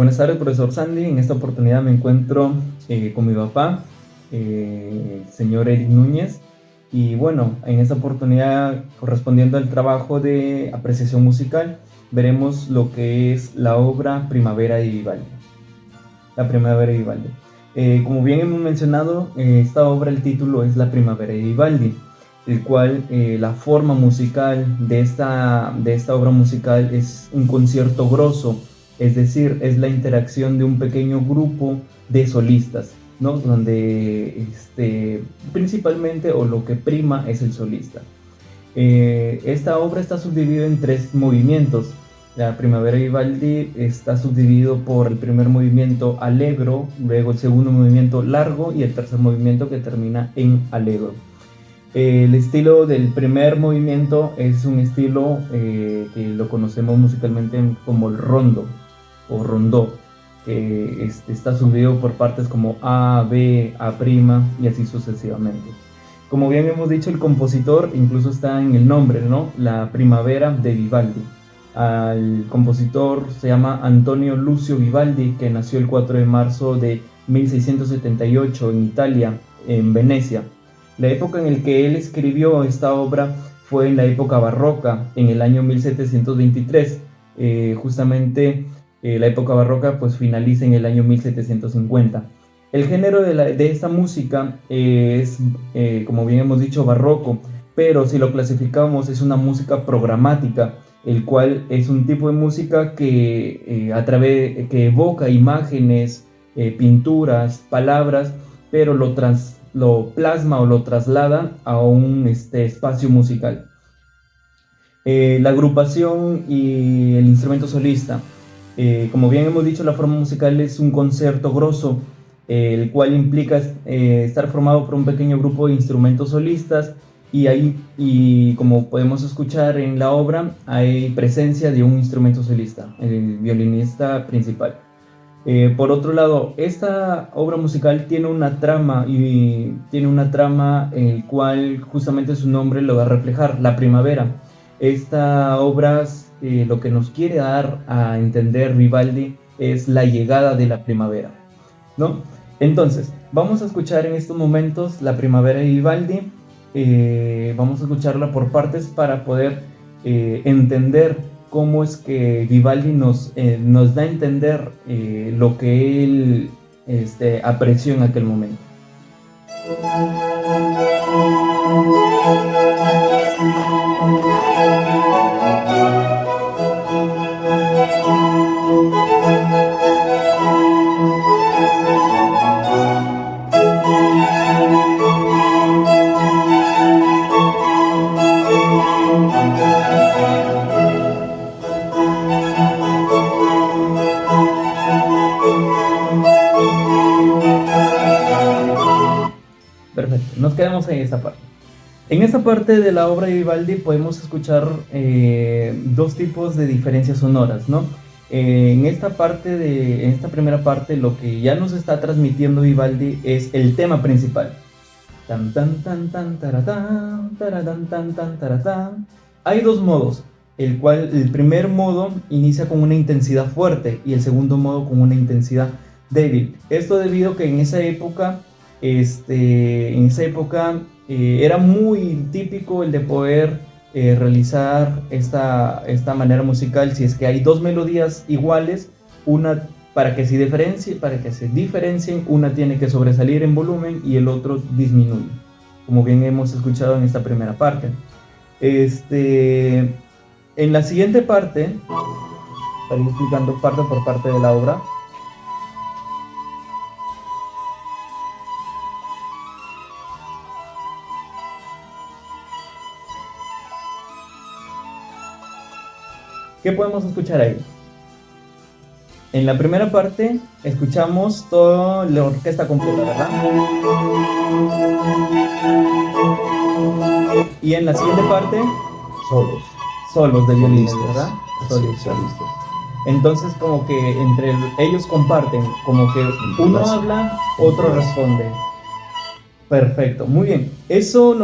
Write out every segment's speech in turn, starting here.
Buenas tardes, profesor Sandy. En esta oportunidad me encuentro con mi papá, el señor Eric Núñez. Y bueno, en esta oportunidad, correspondiendo al trabajo de apreciación musical, veremos lo que es la obra Primavera de Vivaldi. La Primavera de Vivaldi. Como bien hemos mencionado, esta obra, el título es La Primavera de Vivaldi, el cual la forma musical de esta obra musical es un concierto grosso, es decir, es la interacción de un pequeño grupo de solistas, ¿no? Donde principalmente o lo que prima es el solista. Esta obra está subdividida en 3 movimientos. La Primavera de Vivaldi está subdividido por el primer movimiento allegro, luego el segundo movimiento largo y el tercer movimiento que termina en allegro. El estilo del primer movimiento es un estilo que lo conocemos musicalmente como el rondo o rondó, que está subdividido por partes como A, B, A' y así sucesivamente. Como bien hemos dicho, el compositor incluso está en el nombre, ¿no? La Primavera de Vivaldi. Al compositor se llama Antonio Lucio Vivaldi, que nació el 4 de marzo de 1678 en Italia, en Venecia. La época en la que él escribió esta obra fue en la época barroca, en el año 1723. Justamente la época barroca pues finaliza en el año 1750. El género de esta música es, como bien hemos dicho, barroco, pero si lo clasificamos es una música programática, el cual es un tipo de música que evoca imágenes, pinturas, palabras, pero lo plasma o lo traslada a un espacio musical. La agrupación y el instrumento solista. Como bien hemos dicho, la forma musical es un concierto grosso, el cual implica estar formado por un pequeño grupo de instrumentos solistas y como podemos escuchar en la obra, hay presencia de un instrumento solista, el violinista principal. Por otro lado, esta obra musical tiene una trama el cual justamente su nombre lo va a reflejar, la primavera. Esta obra lo que nos quiere dar a entender Vivaldi es la llegada de la primavera, ¿no? Entonces, vamos a escuchar en estos momentos la Primavera de Vivaldi. Vamos a escucharla por partes para poder entender cómo es que Vivaldi nos da a entender lo que él apreció en aquel momento. Perfecto, nos quedamos en esta parte. En esta parte de la obra de Vivaldi podemos escuchar dos tipos de diferencias sonoras, ¿no? En esta primera parte, lo que ya nos está transmitiendo Vivaldi es el tema principal. Tan tan tan tan taratán, taratán tan tan taratán. Hay dos modos, el primer modo inicia con una intensidad fuerte y el segundo modo con una intensidad débil. Esto debido a que en esa época era muy típico el de poder realizar esta manera musical. Si es que hay dos melodías iguales, para que se diferencien, una tiene que sobresalir en volumen y el otro disminuye, como bien hemos escuchado en esta primera parte. En la siguiente parte, estaré explicando parte por parte de la obra. ¿Qué podemos escuchar ahí? En la primera parte escuchamos toda la orquesta completa, ¿verdad? Y en la siguiente parte, solos de violines, ¿verdad? Solistas. Entonces como que entre ellos comparten, como que uno habla, otro responde. Perfecto, muy bien. Eso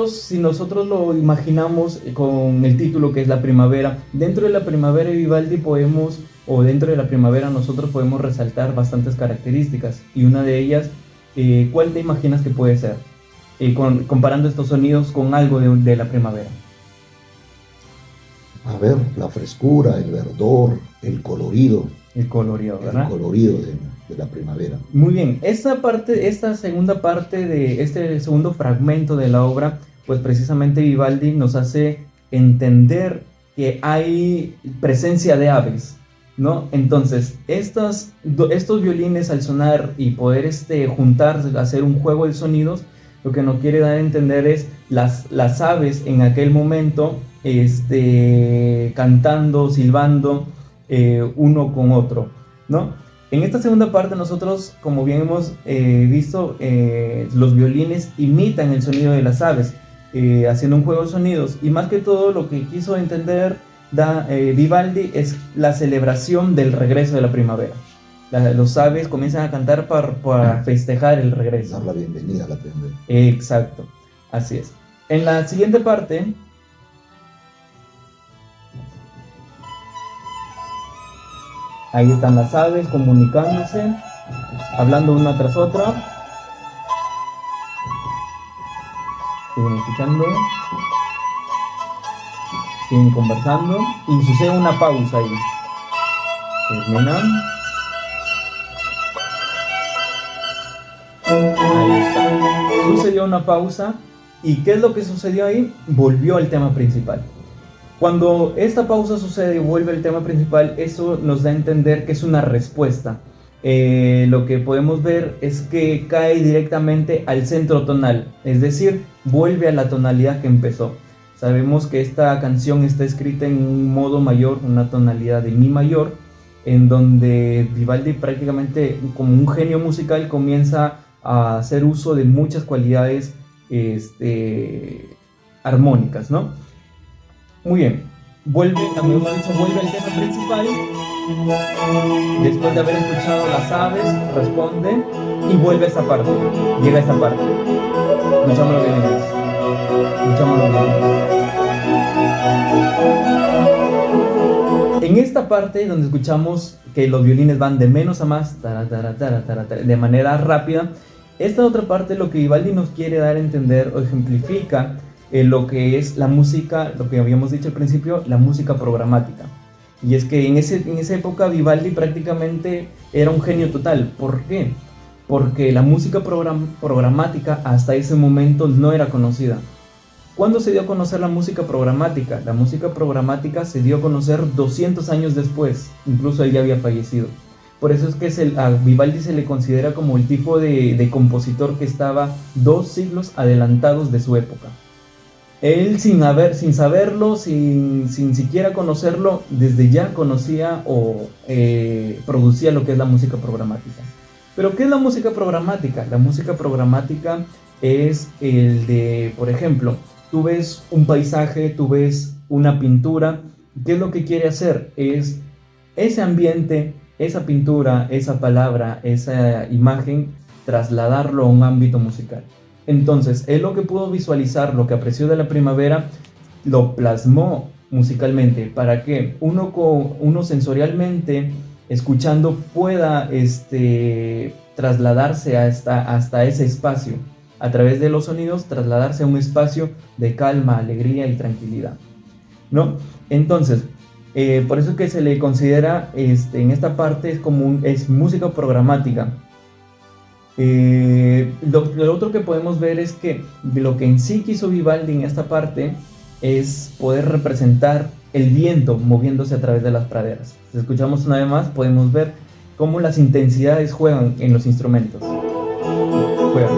si nosotros lo imaginamos con el título que es La Primavera, dentro de La Primavera de Vivaldi podemos o dentro de la primavera nosotros podemos resaltar bastantes características, y una de ellas, ¿cuál te imaginas que puede ser? Comparando estos sonidos con algo de la primavera. A ver, la frescura, el verdor, el colorido. El colorido, ¿verdad? El colorido de la primavera. Muy bien, esta segunda parte de este segundo fragmento de la obra, pues precisamente Vivaldi nos hace entender que hay presencia de aves, ¿no? Entonces, estos violines al sonar y poder juntarse, hacer un juego de sonidos, lo que nos quiere dar a entender es las aves en aquel momento cantando, silbando uno con otro, ¿no? En esta segunda parte nosotros, como bien hemos visto, los violines imitan el sonido de las aves, haciendo un juego de sonidos, y más que todo lo que quiso entender Vivaldi es la celebración del regreso de la primavera. Los aves comienzan a cantar para festejar el regreso. Dar la bienvenida a la primavera. Exacto, así es. En la siguiente parte, ahí están las aves comunicándose, hablando una tras otra. Siguen escuchando, siguen conversando, y sucede una pausa ahí. Terminan. Ahí está. Sucedió una pausa, y ¿qué es lo que sucedió ahí? Volvió el tema principal. Cuando esta pausa sucede y vuelve el tema principal, eso nos da a entender que es una respuesta. Lo que podemos ver es que cae directamente al centro tonal, es decir, vuelve a la tonalidad que empezó. Sabemos que esta canción está escrita en un modo mayor, una tonalidad de mi mayor, en donde Vivaldi prácticamente como un genio musical comienza a hacer uso de muchas cualidades armónicas, ¿no? Muy bien, vuelve al tema principal. Después de haber escuchado las aves, responde y vuelve a esta parte. Llega a esta parte. Escuchamos lo que viene. En esta parte donde escuchamos que los violines van de menos a más, de manera rápida, esta otra parte lo que Vivaldi nos quiere dar a entender o ejemplifica lo que es la música, lo que habíamos dicho al principio, la música programática. Y es que en esa época Vivaldi prácticamente era un genio total. ¿Por qué? Porque la música programática hasta ese momento no era conocida. ¿Cuándo se dio a conocer la música programática? La música programática se dio a conocer 200 años después, incluso él ya había fallecido. Por eso es que a Vivaldi se le considera como el tipo de compositor que estaba 2 siglos adelantados de su época. Él sin saberlo, sin siquiera conocerlo, desde ya conocía o producía lo que es la música programática. ¿Pero qué es la música programática? La música programática es por ejemplo, tú ves un paisaje, tú ves una pintura, ¿qué es lo que quiere hacer? Es ese ambiente, esa pintura, esa palabra, esa imagen, trasladarlo a un ámbito musical. Entonces, él lo que pudo visualizar, lo que apreció de la primavera, lo plasmó musicalmente para que uno sensorialmente, escuchando, pueda trasladarse hasta ese espacio. A través de los sonidos, trasladarse a un espacio de calma, alegría y tranquilidad, ¿no? Entonces, por eso que se le considera en esta parte es música programática. Lo otro que podemos ver es que lo que en sí quiso Vivaldi en esta parte es poder representar el viento moviéndose a través de las praderas. Si escuchamos una vez más, podemos ver cómo las intensidades juegan en los instrumentos. Juegan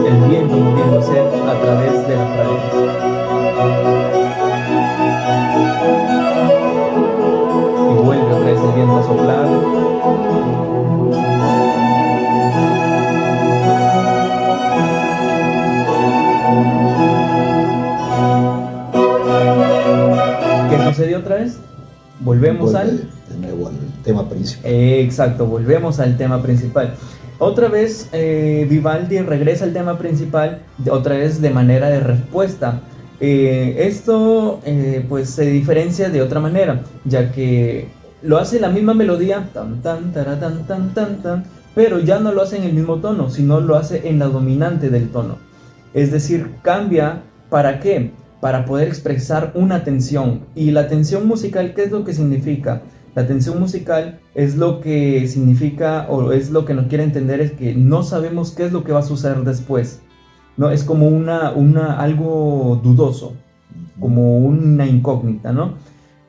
el viento moviéndose a través de las praderas. Y vuelve otra vez el viento a soplar. ¿Qué sucedió otra vez? Volvemos de nuevo al tema principal. Exacto, volvemos al tema principal. Otra vez Vivaldi regresa al tema principal, otra vez de manera de respuesta. Esto pues se diferencia de otra manera, ya que lo hace la misma melodía, tan tan taratán, tan tan tan, pero ya no lo hace en el mismo tono, sino lo hace en la dominante del tono. Es decir, cambia, ¿para qué? Para poder expresar una tensión. Y la tensión musical, ¿qué es lo que significa? La tensión musical es lo que significa, o es lo que nos quiere entender, es que no sabemos qué es lo que va a suceder después. ¿No? Es como algo dudoso, como una incógnita, ¿no?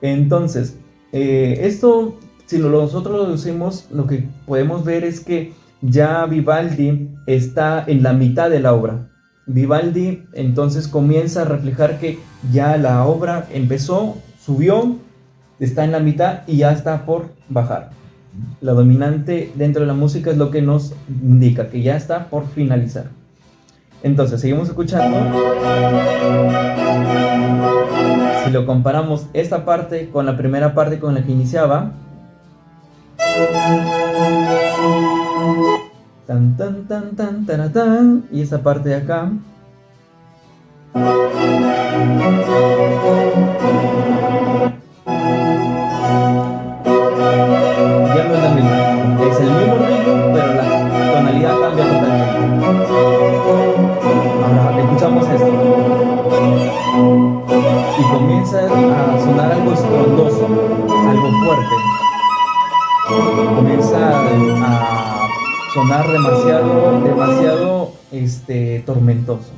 Entonces, esto, si nosotros lo decimos, lo que podemos ver es que ya Vivaldi está en la mitad de la obra. Vivaldi entonces comienza a reflejar que ya la obra empezó, subió, está en la mitad y ya está por bajar. La dominante dentro de la música es lo que nos indica que ya está por finalizar. Entonces, seguimos escuchando. Si lo comparamos esta parte con la primera parte con la que iniciaba, tan tan tan tan tan tan, y esta parte de acá, ya no es la misma, es el mismo ritmo, pero la tonalidad cambia totalmente. Ahora escuchamos esto y comienza a sonar algo estrondoso, algo fuerte. Comienza a sonar demasiado tormentoso.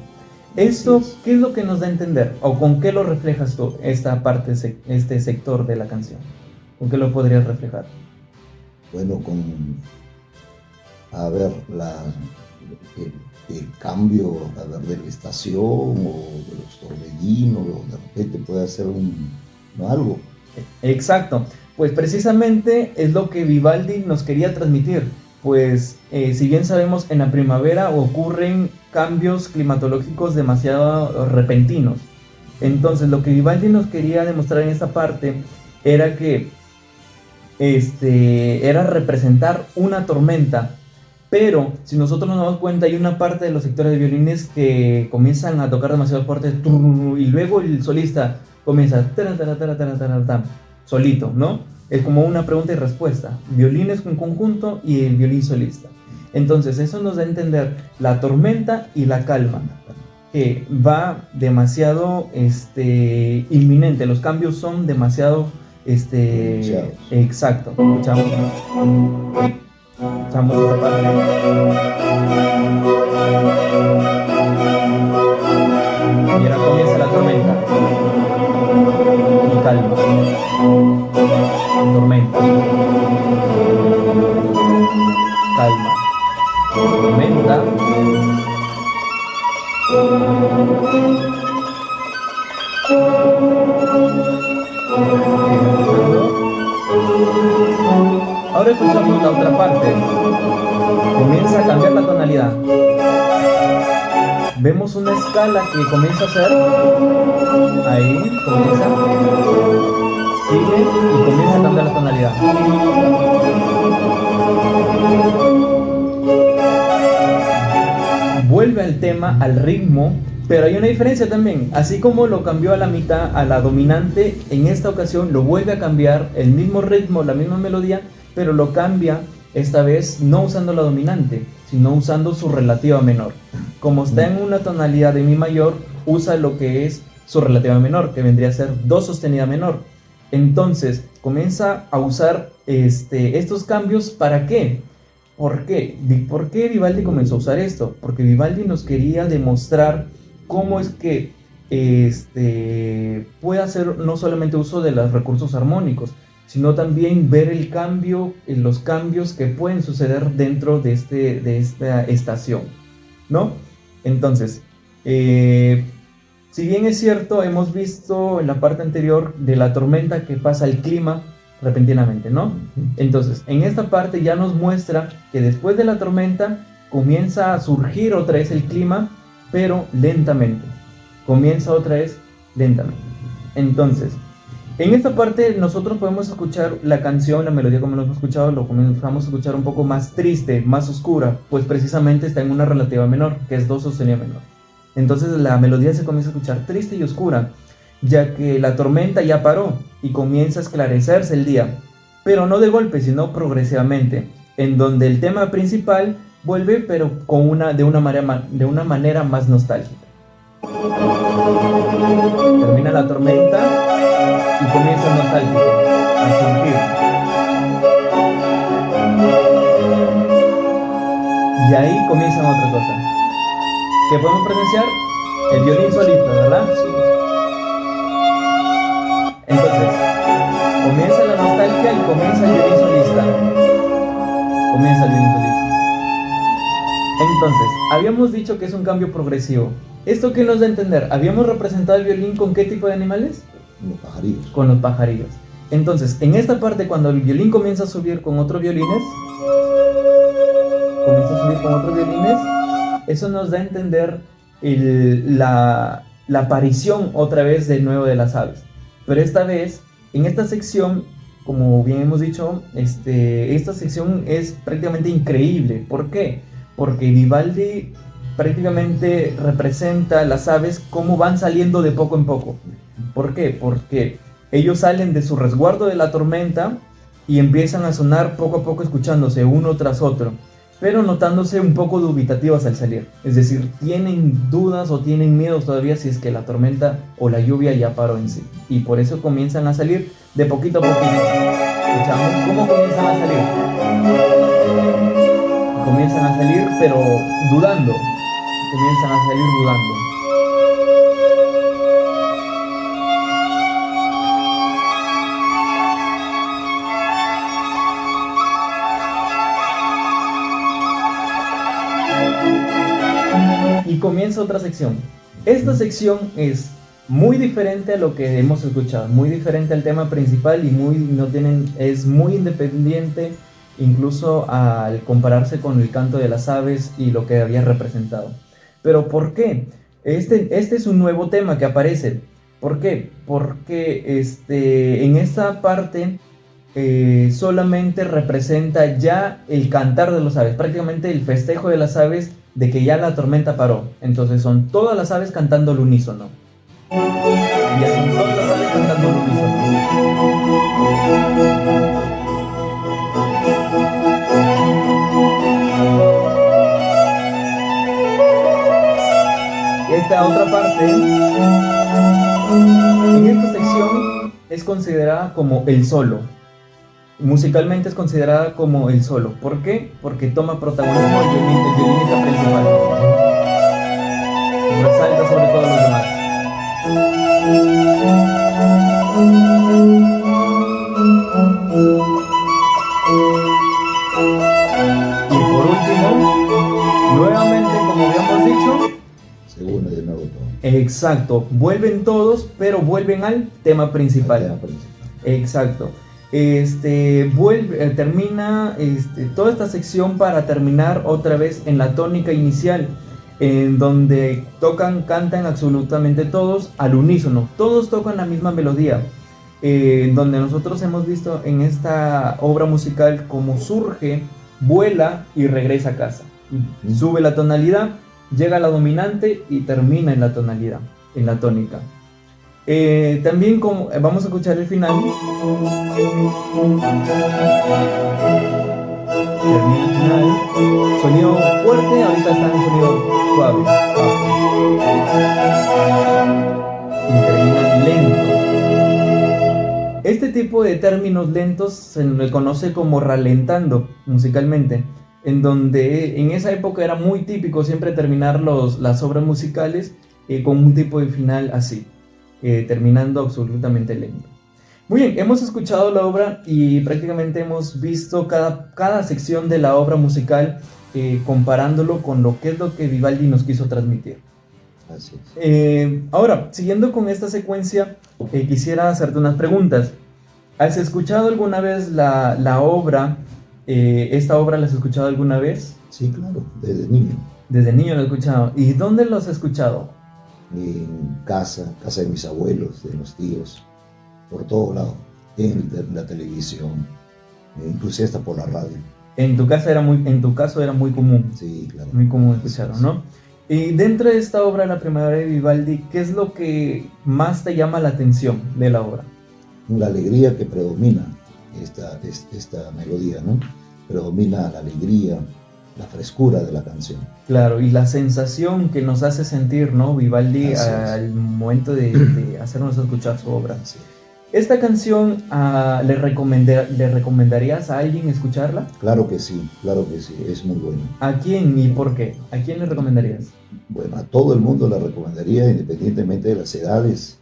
¿Esto qué es lo que nos da a entender? ¿O con qué lo reflejas tú, esta parte, este sector de la canción? ¿Con qué lo podrías reflejar? Bueno, el cambio, de la estación o de los torbellinos, o de repente puede hacer algo. Exacto, pues precisamente es lo que Vivaldi nos quería transmitir. Pues si bien sabemos, en la primavera ocurren cambios climatológicos demasiado repentinos. Entonces lo que Vivaldi nos quería demostrar en esta parte era que era representar una tormenta. Pero si nosotros nos damos cuenta, hay una parte de los sectores de violines que comienzan a tocar demasiado fuerte y luego el solista comienza solito, ¿no? Es como una pregunta y respuesta, violines en conjunto y el violín solista. Entonces eso nos da a entender la tormenta y la calma, que va demasiado inminente, los cambios son demasiado exacto. Escuchamos esta parte. Y ahora comienza la tormenta. Y calma. Tormenta. Calma. Tormenta. Ahora escuchamos la otra parte. Comienza a cambiar la tonalidad. Vemos una escala que comienza a hacer. Ahí comienza. Sigue y comienza a cambiar la tonalidad. Vuelve al tema, al ritmo. Pero hay una diferencia también, así como lo cambió a la mitad, a la dominante, en esta ocasión lo vuelve a cambiar, el mismo ritmo, la misma melodía, pero lo cambia esta vez no usando la dominante, sino usando su relativa menor. Como está en una tonalidad de mi mayor, usa lo que es su relativa menor, que vendría a ser do sostenida menor. Entonces comienza a usar estos cambios. ¿Para qué? ¿Por qué? ¿Por qué Vivaldi comenzó a usar esto? Porque Vivaldi nos quería demostrar cómo es que puede hacer no solamente uso de los recursos armónicos, sino también ver los cambios que pueden suceder dentro de esta estación, ¿no? Entonces, si bien es cierto, hemos visto en la parte anterior de la tormenta que pasa el clima repentinamente, ¿no? Entonces, en esta parte ya nos muestra que después de la tormenta comienza a surgir otra vez el clima, pero lentamente. Comienza otra vez lentamente. Entonces, en esta parte nosotros podemos escuchar la canción, la melodía como lo hemos escuchado, lo comenzamos a escuchar un poco más triste, más oscura, pues precisamente está en una relativa menor, que es do sostenido menor. Entonces la melodía se comienza a escuchar triste y oscura, ya que la tormenta ya paró y comienza a esclarecerse el día. pero no de golpe, sino progresivamente, en donde el tema principal vuelve, pero de una manera más nostálgica. Termina la tormenta y comienza el nostálgico a surgir. Y ahí comienzan otra cosa. ¿Qué podemos presenciar? El violín solista, ¿verdad? Sí. Entonces, comienza la nostalgia y comienza el violín solista. Comienza el violín solista. Entonces, habíamos dicho que es un cambio progresivo. ¿Esto qué nos da a entender? ¿Habíamos representado el violín con qué tipo de animales? Los pajarillos. Con los pajarillos. Entonces, en esta parte, cuando el violín comienza a subir con otros violines, eso nos da a entender la aparición otra vez de nuevo de las aves. Pero esta vez, en esta sección, como bien hemos dicho, esta sección es prácticamente increíble. ¿Por qué? Porque Vivaldi prácticamente representa a las aves cómo van saliendo de poco en poco. ¿Por qué? Porque ellos salen de su resguardo de la tormenta y empiezan a sonar poco a poco, escuchándose uno tras otro, pero notándose un poco dubitativas al salir. Es decir, tienen dudas o tienen miedo todavía si es que la tormenta o la lluvia ya paró en sí. Y por eso comienzan a salir de poquito a poquito. ¿Escuchamos cómo comienzan a salir? Comienzan a salir, pero dudando. Comienzan a salir dudando. Y comienza otra sección. Esta sección es muy diferente a lo que hemos escuchado, muy diferente al tema principal y es muy independiente, incluso al compararse con el canto de las aves y lo que había representado. ¿Pero por qué? Este es un nuevo tema que aparece. ¿Por qué? Porque en esta parte solamente representa ya el cantar de las aves, prácticamente el festejo de las aves de que ya la tormenta paró. Entonces son todas las aves cantando al unísono. Ya son todas las aves cantando al unísono. Esta otra parte, en esta sección, es considerada como el solo. Musicalmente es considerada como el solo. ¿Por qué? Porque toma protagonismo el violinista principal. Resalta sobre todos los demás. Y por último, nuevamente, como habíamos dicho, se une de nuevo todo. Exacto, vuelven todos, pero vuelven al tema principal. El tema principal. Exacto. Termina toda esta sección para terminar otra vez en la tónica inicial, en donde cantan absolutamente todos al unísono, todos tocan la misma melodía, donde nosotros hemos visto en esta obra musical cómo surge, vuela y regresa a casa, sube la tonalidad, llega a la dominante y termina en la tonalidad, en la tónica. También vamos a escuchar el final. Termina el final. Sonido fuerte, ahorita está en sonido suave. Y termina lento. Este tipo de términos lentos se le conoce como ralentando musicalmente, en donde en esa época era muy típico siempre terminar las obras musicales con un tipo de final así. Terminando absolutamente lento. Muy bien, hemos escuchado la obra y prácticamente hemos visto cada sección de la obra musical, comparándolo con lo que Vivaldi nos quiso transmitir. Así es. Ahora, siguiendo con esta secuencia, quisiera hacerte unas preguntas. ¿Has escuchado alguna vez la obra? ¿Esta obra la has escuchado alguna vez? Sí, claro, desde niño. Desde niño la he escuchado. ¿Y dónde lo has escuchado? En casa de mis abuelos, de los tíos, por todo lado, en la televisión, inclusive hasta por la radio. En tu caso era muy común. Sí, claro. Muy común escucharlo, ¿no? Y dentro de esta obra, la Primavera de Vivaldi, ¿qué es lo que más te llama la atención de la obra? La alegría que predomina esta melodía, ¿no? Predomina la alegría, la frescura de la canción. Claro, y la sensación que nos hace sentir, ¿no? Vivaldi al momento de hacernos escuchar su obra. Sí. ¿Esta canción le recomendarías a alguien escucharla? Claro que sí, es muy buena. ¿A quién y por qué? ¿A quién le recomendarías? Bueno, a todo el mundo la recomendaría, independientemente de las edades,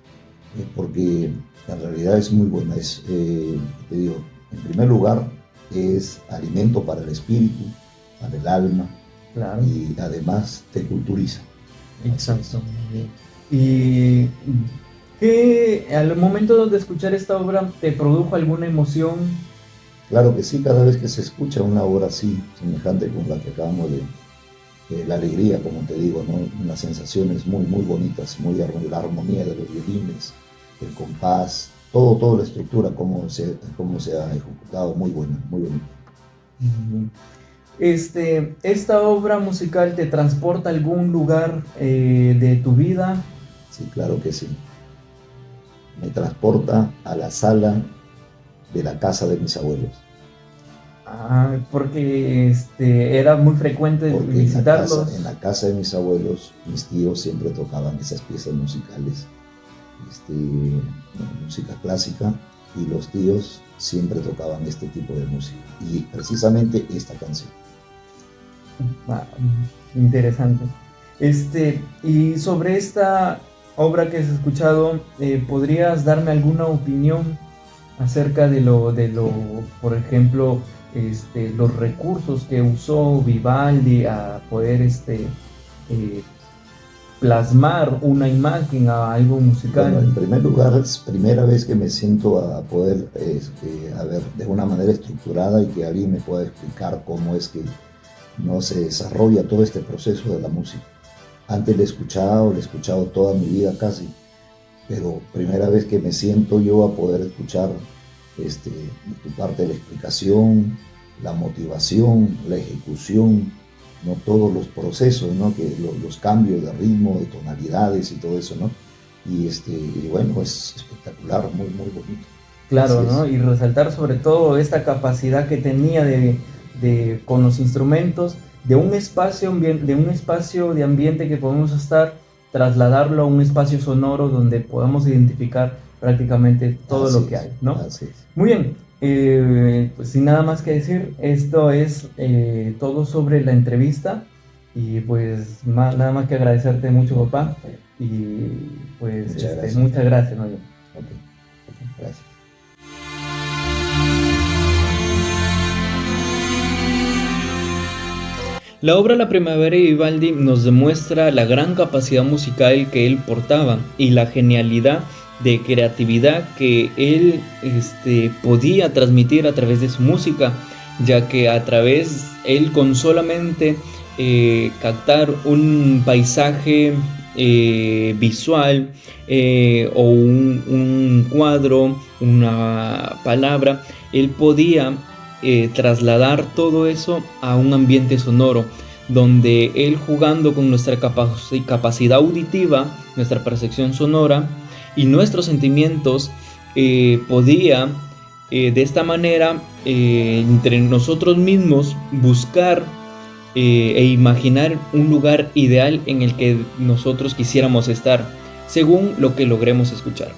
porque en realidad es muy buena. Te digo, en primer lugar, es alimento para el espíritu, para el alma, claro. Y además te culturiza. Exacto. ¿Y qué al momento de escuchar esta obra te produjo alguna emoción? Claro que sí, cada vez que se escucha una obra así, semejante con la que acabamos de la alegría, como te digo, ¿no? Unas sensaciones muy, muy bonitas, la armonía de los violines, el compás, toda la estructura, cómo se ha ejecutado, muy buena, muy bonita. ¿Esta obra musical te transporta a algún lugar de tu vida? Sí, claro que sí. Me transporta a la sala de la casa de mis abuelos. Porque era muy frecuente visitarlos. En la casa de mis abuelos, mis tíos siempre tocaban esas piezas musicales, música clásica, y los tíos siempre tocaban este tipo de música, y precisamente esta canción. Interesante. Y sobre esta obra que has escuchado, ¿podrías darme alguna opinión acerca de lo, por ejemplo, los recursos que usó Vivaldi a poder plasmar una imagen a algo musical? Bueno, en primer lugar, es primera vez que me siento a poder a ver de una manera estructurada y que alguien me pueda explicar cómo es que no se desarrolla todo este proceso de la música. Antes le he escuchado toda mi vida casi, pero primera vez que me siento yo a poder escuchar de tu parte de la explicación, la motivación, la ejecución, ¿no? Todos los procesos, ¿no? Los cambios de ritmo, de tonalidades y todo eso, ¿no? Y bueno, es espectacular, muy, muy bonito. Claro, ¿no? Y resaltar sobre todo esta capacidad que tenía con los instrumentos, de un espacio de ambiente que podemos estar, trasladarlo a un espacio sonoro donde podamos identificar prácticamente todo lo que hay, ¿no? Así es. Muy bien, pues sin nada más que decir, esto es todo sobre la entrevista, y pues nada más que agradecerte mucho, papá, y pues muchas gracias, ¿no? Okay. Gracias. La obra La Primavera de Vivaldi nos demuestra la gran capacidad musical que él portaba y la genialidad de creatividad que él podía transmitir a través de su música, ya que él con solamente captar un paisaje visual o un cuadro, una palabra, él podía trasladar todo eso a un ambiente sonoro, donde él, jugando con nuestra capacidad auditiva, nuestra percepción sonora y nuestros sentimientos, podía de esta manera entre nosotros mismos buscar e imaginar un lugar ideal en el que nosotros quisiéramos estar, según lo que logremos escuchar.